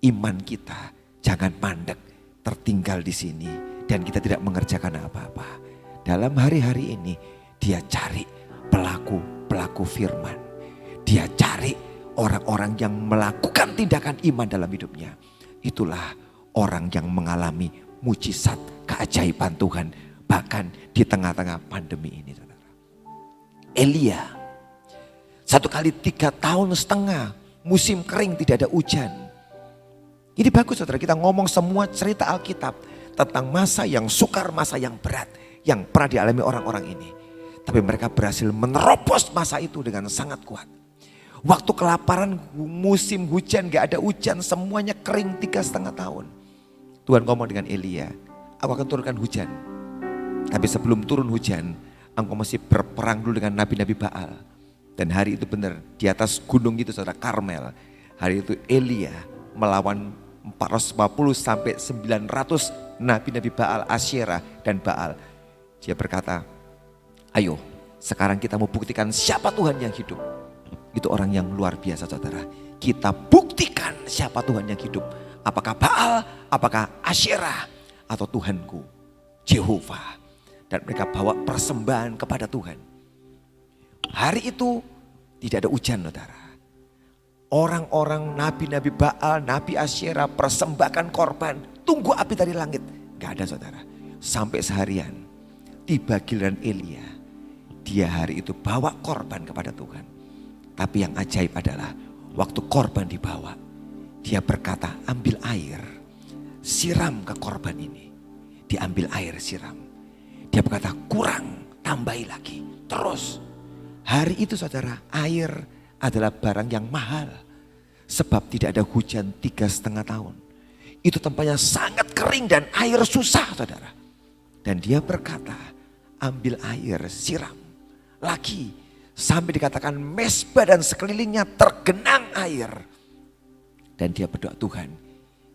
Iman kita jangan mandek tertinggal di sini dan kita tidak mengerjakan apa-apa. Dalam hari-hari ini dia cari pelaku firman. Dia cari orang-orang yang melakukan tindakan iman dalam hidupnya. Itulah orang yang mengalami mujizat keajaiban Tuhan bahkan di tengah-tengah pandemi ini saudara. Elia 1 kali 3,5 tahun musim kering tidak ada hujan. Ini bagus saudara, kita ngomong semua cerita Alkitab tentang masa yang sukar, masa yang berat yang pernah dialami orang-orang ini. Tapi mereka berhasil menerobos masa itu dengan sangat kuat. Waktu kelaparan, musim hujan, gak ada hujan, semuanya kering 3,5 tahun. Tuhan ngomong dengan Elia, aku akan turunkan hujan. Tapi sebelum turun hujan, engkau masih berperang dulu dengan nabi-nabi Baal. Dan hari itu benar, di atas gunung itu saudara Karmel. Hari itu Elia melawan 450 sampai 900 nabi-nabi Baal, Asyera dan Baal. Dia berkata, ayo sekarang kita mau buktikan siapa Tuhan yang hidup. Itu orang yang luar biasa saudara. Kita buktikan siapa Tuhan yang hidup. Apakah Baal, apakah Asyera, atau Tuhanku, Jehovah. Dan mereka bawa persembahan kepada Tuhan. Hari itu tidak ada hujan saudara. Orang-orang nabi-nabi Baal, nabi Asyera persembahkan korban. Tunggu api dari langit. Gak ada saudara. Sampai seharian tiba giliran Elia. Dia hari itu bawa korban kepada Tuhan. Tapi yang ajaib adalah waktu korban dibawa, dia berkata ambil air, siram ke korban ini. Diambil air siram. Dia berkata kurang, tambahi lagi. Terus hari itu saudara, air adalah barang yang mahal. Sebab tidak ada hujan 3,5 tahun. Itu tempatnya sangat kering dan air susah saudara. Dan dia berkata ambil air siram lagi. Sampai dikatakan mesbah dan sekelilingnya tergenang air. Dan dia berdoa, Tuhan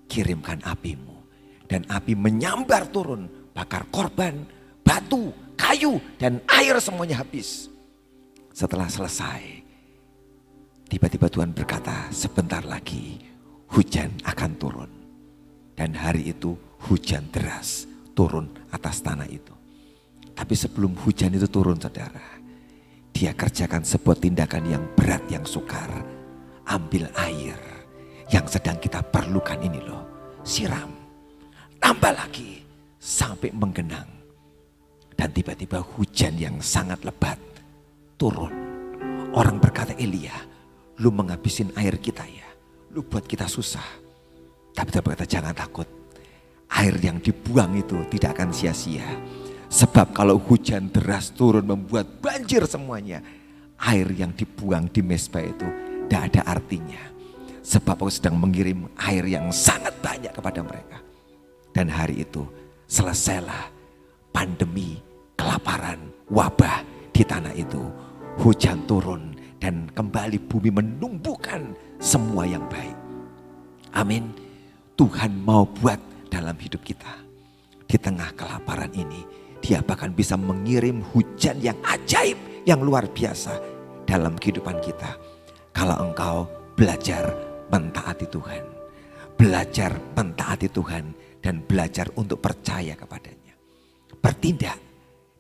kirimkan apimu. Dan api menyambar turun, bakar korban, batu, kayu dan air semuanya habis. Setelah selesai, tiba-tiba Tuhan berkata sebentar lagi hujan akan turun. Dan hari itu hujan deras turun atas tanah itu. Tapi sebelum hujan itu turun saudara, dia kerjakan sebuah tindakan yang berat, yang sukar. Ambil air yang sedang kita perlukan ini loh. Siram. Tambah lagi. Sampai menggenang. Dan tiba-tiba hujan yang sangat lebat turun. Orang berkata, Elia, lu menghabisin air kita ya. Lu buat kita susah. Tapi dia berkata, jangan takut. Air yang dibuang itu tidak akan sia-sia. Sebab kalau hujan deras turun membuat banjir semuanya. Air yang dibuang di mesbah itu tidak ada artinya. Sebab aku sedang mengirim air yang sangat banyak kepada mereka. Dan hari itu selesailah pandemi, kelaparan, wabah di tanah itu. Hujan turun dan kembali bumi menumbuhkan semua yang baik. Amin. Tuhan mau buat dalam hidup kita. Di tengah kelaparan ini, Dia bahkan bisa mengirim hujan yang ajaib, yang luar biasa dalam kehidupan kita. Kalau engkau belajar mentaati Tuhan. Belajar mentaati Tuhan dan belajar untuk percaya kepadanya. Bertindak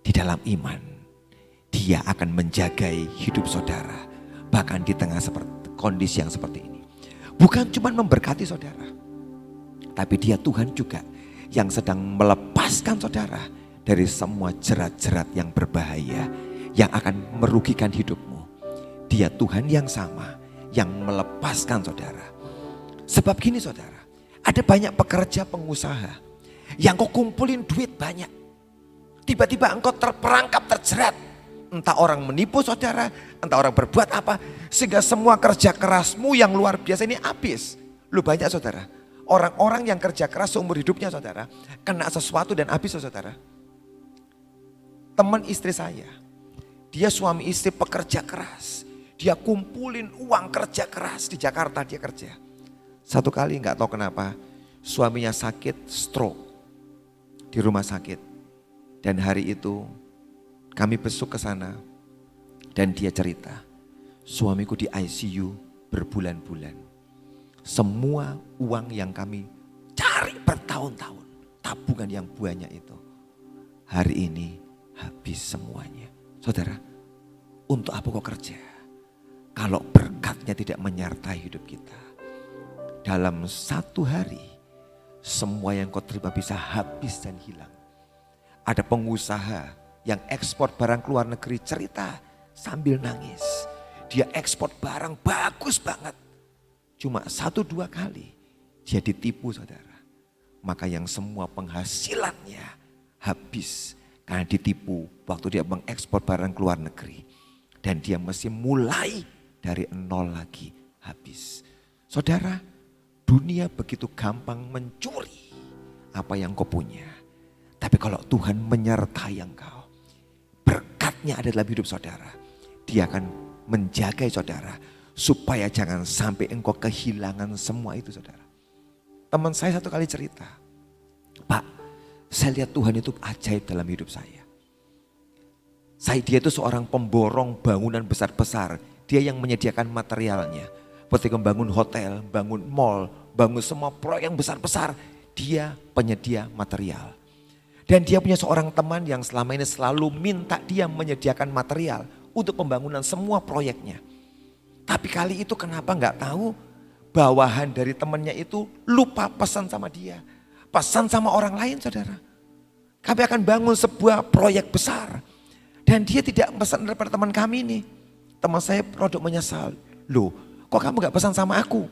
di dalam iman. Dia akan menjagai hidup saudara. Bahkan di tengah kondisi yang seperti ini. Bukan cuma memberkati saudara. Tapi dia Tuhan juga yang sedang melepaskan saudara dari semua jerat-jerat yang berbahaya yang akan merugikan hidupmu. Dia Tuhan yang sama yang melepaskan saudara. Sebab gini saudara, ada banyak pekerja pengusaha yang kau kumpulin duit banyak. Tiba-tiba engkau terperangkap, terjerat. Entah orang menipu saudara, entah orang berbuat apa. Sehingga semua kerja kerasmu yang luar biasa ini habis. Lu banyak saudara. Orang-orang yang kerja keras seumur hidupnya saudara, kena sesuatu dan habis saudara. Teman istri saya, dia suami istri pekerja keras. Dia kumpulin uang kerja keras di Jakarta dia kerja. Satu kali nggak tahu kenapa suaminya sakit stroke di rumah sakit. Dan hari itu kami besuk ke sana dan dia cerita, suamiku di ICU berbulan-bulan. Semua uang yang kami cari bertahun-tahun, tabungan yang banyak itu, hari ini habis semuanya. Saudara, untuk apa kau kerja kalau berkatnya tidak menyertai hidup kita? Dalam satu hari semua yang kau terima bisa habis dan hilang. Ada pengusaha yang ekspor barang ke luar negeri cerita sambil nangis. Dia ekspor barang bagus banget. Cuma 1-2 kali dia ditipu saudara. Maka yang semua penghasilannya habis karena ditipu waktu dia mengekspor barang ke luar negeri. Dan dia mesti mulai dari nol lagi, habis. Saudara, dunia begitu gampang mencuri apa yang kau punya. Tapi kalau Tuhan menyertai engkau, berkatnya ada dalam hidup saudara. Dia akan menjaga saudara supaya jangan sampai engkau kehilangan semua itu saudara. Teman saya satu kali cerita, Pak, saya lihat Tuhan itu ajaib dalam hidup saya. Dia itu seorang pemborong bangunan besar-besar. Dia yang menyediakan materialnya. Seperti membangun hotel, bangun mall, bangun semua proyek yang besar-besar. Dia penyedia material. Dan dia punya seorang teman yang selama ini selalu minta dia menyediakan material untuk pembangunan semua proyeknya. Tapi kali itu kenapa nggak tahu bawahan dari temannya itu lupa pesan sama dia. Pesan sama orang lain saudara. Kami akan bangun sebuah proyek besar. Dan dia tidak pesan daripada teman kami ini. Teman saya produk menyesal. Loh, kok kamu gak pesan sama aku?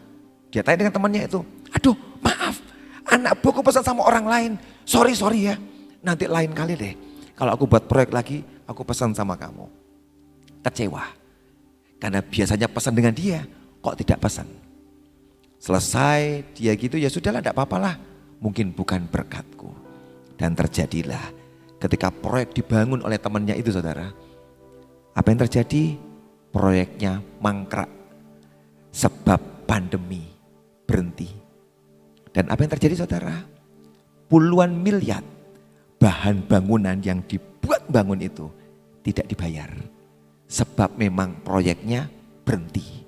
Dia tanya dengan temannya itu. Aduh, maaf. Anak buku pesan sama orang lain. Sorry ya. Nanti lain kali deh. Kalau aku buat proyek lagi, aku pesan sama kamu. Kecewa. Karena biasanya pesan dengan dia, kok tidak pesan. Selesai dia gitu, ya sudahlah, tidak apa-apalah. Mungkin bukan berkatku. Dan terjadilah ketika proyek dibangun oleh temannya itu saudara. Apa yang terjadi? Proyeknya mangkrak. Sebab pandemi berhenti. Dan apa yang terjadi saudara? Puluhan miliar bahan bangunan yang dibuat bangun itu tidak dibayar. Sebab memang proyeknya berhenti.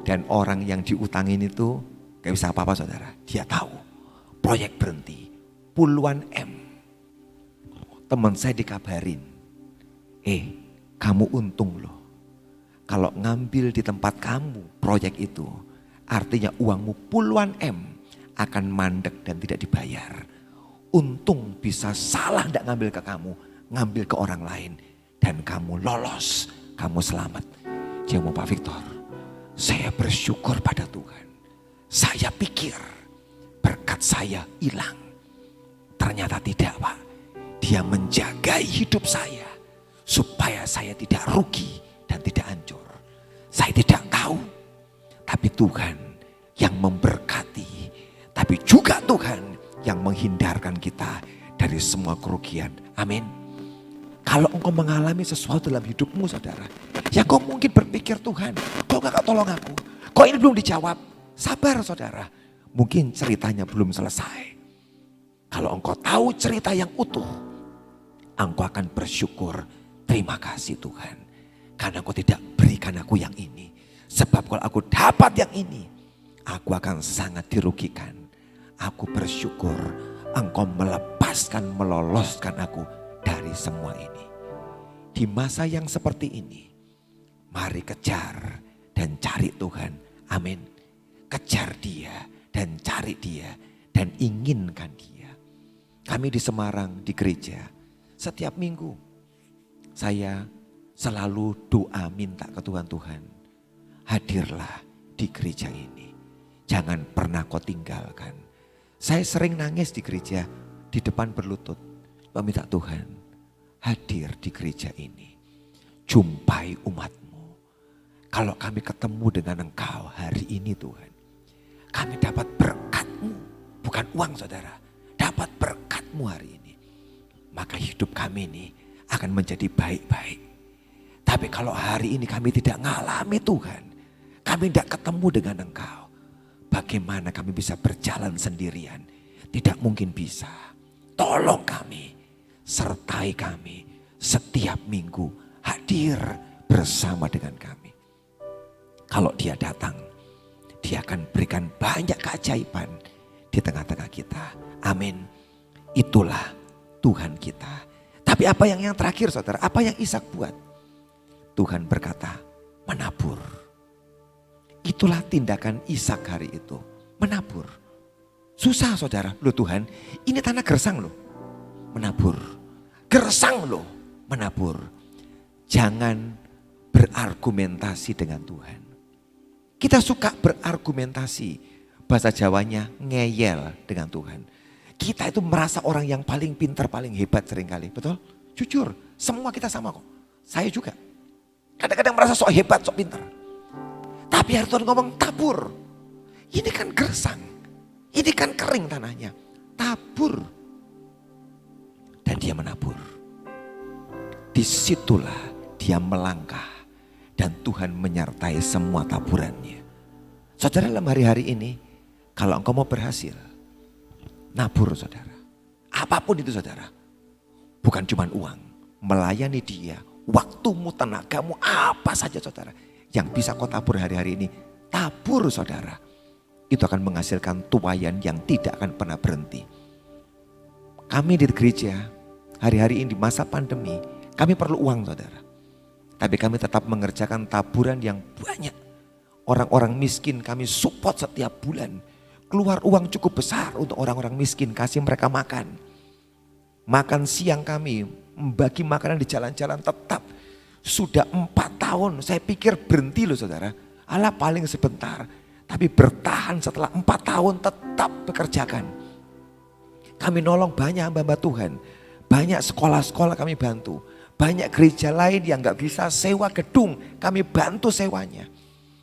Dan orang yang diutangin itu gak bisa apa-apa saudara. Dia tahu proyek berhenti. Puluhan M. Teman saya dikabarin, kamu untung loh. Kalau ngambil di tempat kamu proyek itu, artinya uangmu puluhan M akan mandek dan tidak dibayar. Untung bisa salah tidak ngambil ke kamu, ngambil ke orang lain. Dan kamu lolos, kamu selamat. Dia mau Pak Victor, saya bersyukur pada Tuhan. Saya pikir berkat saya hilang. Ternyata tidak Pak. Dia menjaga hidup saya supaya saya tidak rugi dan tidak hancur. Saya tidak tahu, tapi Tuhan yang memberkati, tapi juga Tuhan yang menghindarkan kita dari semua kerugian. Amin. Kalau engkau mengalami sesuatu dalam hidupmu saudara, ya kau mungkin berpikir Tuhan, kok gak tolong aku? Kok ini belum dijawab? Sabar saudara, mungkin ceritanya belum selesai. Kalau engkau tahu cerita yang utuh, engkau akan bersyukur, terima kasih Tuhan. Karena engkau tidak berikan aku yang ini. Sebab kalau aku dapat yang ini, aku akan sangat dirugikan. Aku bersyukur engkau melepaskan, meloloskan aku dari semua ini. Di masa yang seperti ini, mari kejar dan cari Tuhan. Amin. Kejar dia dan cari dia dan inginkan dia. Kami di Semarang di gereja, setiap minggu saya selalu doa minta ke Tuhan, hadirlah di gereja ini. Jangan pernah kau tinggalkan. Saya sering nangis di gereja, di depan berlutut, meminta Tuhan hadir di gereja ini. Jumpai umatmu. Kalau kami ketemu dengan Engkau hari ini Tuhan, kami dapat berkat-Mu, bukan uang saudara, dapat berkat-Mu hari ini. Maka hidup kami ini akan menjadi baik-baik. Tapi kalau hari ini kami tidak mengalami Tuhan, kami tidak ketemu dengan Engkau, bagaimana kami bisa berjalan sendirian? Tidak mungkin bisa. Tolong kami, sertai kami setiap minggu, hadir bersama dengan kami. Kalau Dia datang, Dia akan berikan banyak keajaiban di tengah-tengah kita. Amin. Itulah Tuhan kita. Tapi apa yang terakhir saudara, apa yang Ishak buat? Tuhan berkata, menabur. Itulah tindakan Ishak hari itu, menabur. Susah saudara, loh Tuhan, ini tanah gersang loh, menabur. Gersang loh, menabur. Jangan berargumentasi dengan Tuhan. Kita suka berargumentasi, bahasa Jawanya ngeyel dengan Tuhan. Kita itu merasa orang yang paling pintar, paling hebat seringkali, betul? Jujur, semua kita sama kok. Saya juga. Kadang-kadang merasa sok hebat, sok pintar. Tapi hari Tuhan ngomong tabur. Ini kan gersang. Ini kan kering tanahnya. Tabur. Dan dia menabur. Disitulah dia melangkah. Dan Tuhan menyertai semua taburannya. Saudara dalam hari-hari ini, kalau engkau mau berhasil, nabur saudara. Apapun itu saudara. Bukan cuma uang. Melayani dia. Waktumu, tenagamu, apa saja saudara. Yang bisa kau tabur hari-hari ini. Tabur saudara. Itu akan menghasilkan tuayan yang tidak akan pernah berhenti. Kami di gereja hari-hari ini di masa pandemi. Kami perlu uang saudara. Tapi kami tetap mengerjakan taburan yang banyak. Orang-orang miskin kami support setiap bulan. Keluar uang cukup besar untuk orang-orang miskin. Kasih mereka makan. Makan siang kami membagi makanan di jalan-jalan tetap. Sudah 4 tahun saya pikir berhenti loh saudara. Alah paling sebentar. Tapi bertahan setelah 4 tahun tetap bekerjakan. Kami nolong banyak hamba-hamba Tuhan. Banyak sekolah-sekolah kami bantu. Banyak gereja lain yang gak bisa sewa gedung. Kami bantu sewanya.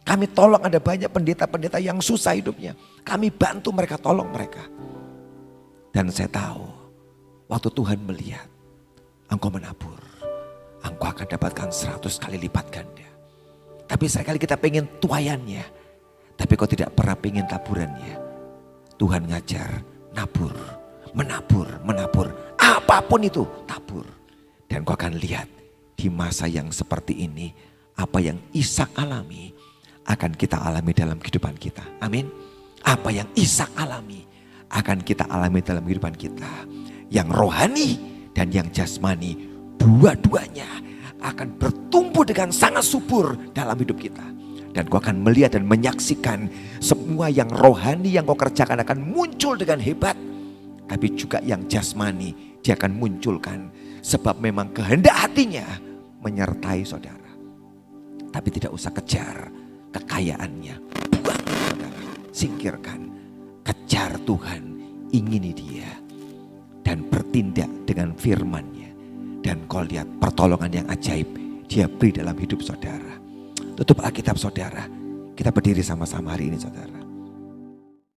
Kami tolong ada banyak pendeta-pendeta yang susah hidupnya. Kami bantu mereka, tolong mereka. Dan saya tahu waktu Tuhan melihat engkau menabur, engkau akan dapatkan 100 kali lipat ganda. Tapi sekali kita pengen tuayannya, tapi kau tidak pernah pengen taburannya. Tuhan ngajar, nabur, menabur, menabur. Apapun itu, tabur. Dan kau akan lihat di masa yang seperti ini, apa yang Ishak alami, akan kita alami dalam kehidupan kita. Amin. Apa yang Ishak alami, akan kita alami dalam kehidupan kita. Yang rohani dan yang jasmani, dua-duanya akan bertumbuh dengan sangat subur dalam hidup kita. Dan kau akan melihat dan menyaksikan semua yang rohani yang kau kerjakan akan muncul dengan hebat. Tapi juga yang jasmani dia akan munculkan. Sebab memang kehendak hatinya menyertai saudara. Tapi tidak usah kejar kekayaannya. Buang saudara, singkirkan. Kejar Tuhan, ingini dia. Dan bertindak dengan firman-Nya. Dan kau lihat pertolongan yang ajaib dia beri dalam hidup saudara. Tutup Alkitab saudara. Kita berdiri sama-sama hari ini saudara.